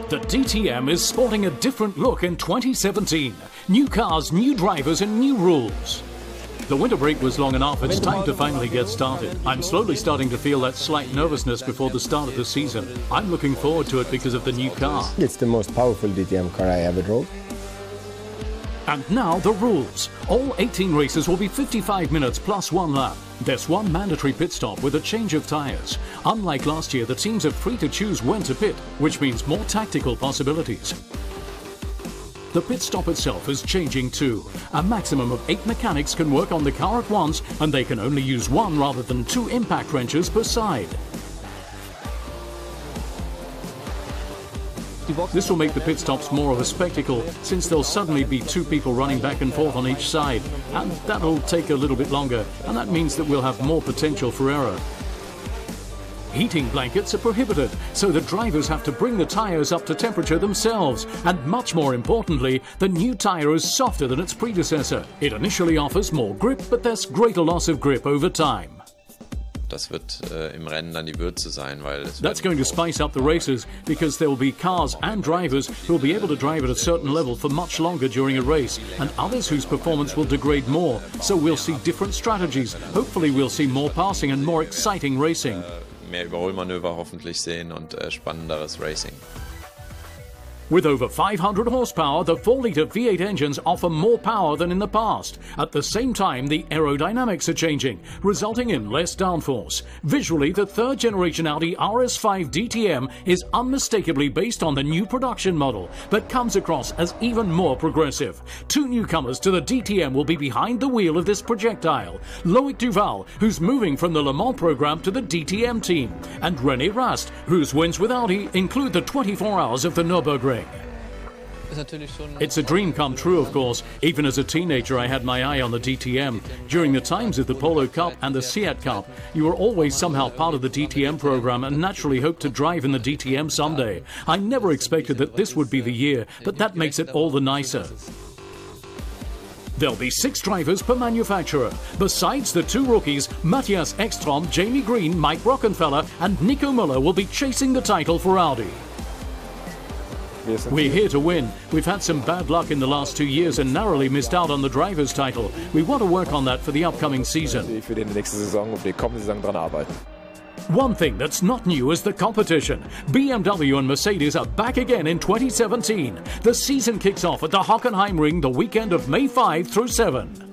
The DTM is sporting a different look in 2017. New cars, new drivers and new rules. The winter break was long enough, it's time to finally get started. I'm slowly starting to feel that slight nervousness before the start of the season. I'm looking forward to it because of the new car. It's the most powerful DTM car I ever drove. And now the rules. All 18 races will be 55 minutes plus one lap. There's one mandatory pit stop with a change of tyres. Unlike last year, the teams are free to choose when to pit, which means more tactical possibilities. The pit stop itself is changing too. A maximum of 8 mechanics can work on the car at once, and they can only use one rather than 2 impact wrenches per side. This will make the pit stops more of a spectacle, since there'll suddenly be 2 people running back and forth on each side, and that'll take a little bit longer, and that means that we'll have more potential for error. Heating blankets are prohibited, so the drivers have to bring the tyres up to temperature themselves, and much more importantly, the new tyre is softer than its predecessor. It initially offers more grip, but there's greater loss of grip over time. Das wird im Rennen dann die Würze sein, weil That's going to spice up the races because there will be cars and drivers who will be able to drive at a certain level for much longer during a race, and others whose performance will degrade more. So we'll see different strategies. Hopefully we'll see more passing and more exciting racing. Mehr Überholmanöver hoffentlich sehen und spannenderes Racing. With over 500 horsepower, the 4-litre V8 engines offer more power than in the past. At the same time, the aerodynamics are changing, resulting in less downforce. Visually, the third-generation Audi RS5 DTM is unmistakably based on the new production model, but comes across as even more progressive. 2 newcomers to the DTM will be behind the wheel of this projectile. Loic Duval, who's moving from the Le Mans program to the DTM team, and René Rast, whose wins with Audi include the 24 hours of the Nürburgring. It's a dream come true, of course. Even as a teenager, I had my eye on the DTM. During the times of the Polo Cup and the Seat Cup, you were always somehow part of the DTM program and naturally hoped to drive in the DTM someday. I never expected that this would be the year, but that makes it all the nicer. There'll be 6 drivers per manufacturer. Besides the 2 rookies, Matthias Ekstrom, Jamie Green, Mike Rockenfeller and Nico Müller will be chasing the title for Audi. We're here to win. We've had some bad luck in the last 2 years and narrowly missed out on the driver's title. We want to work on that for the upcoming season. One thing that's not new is the competition. BMW and Mercedes are back again in 2017. The season kicks off at the Hockenheimring the weekend of May 5 through 7.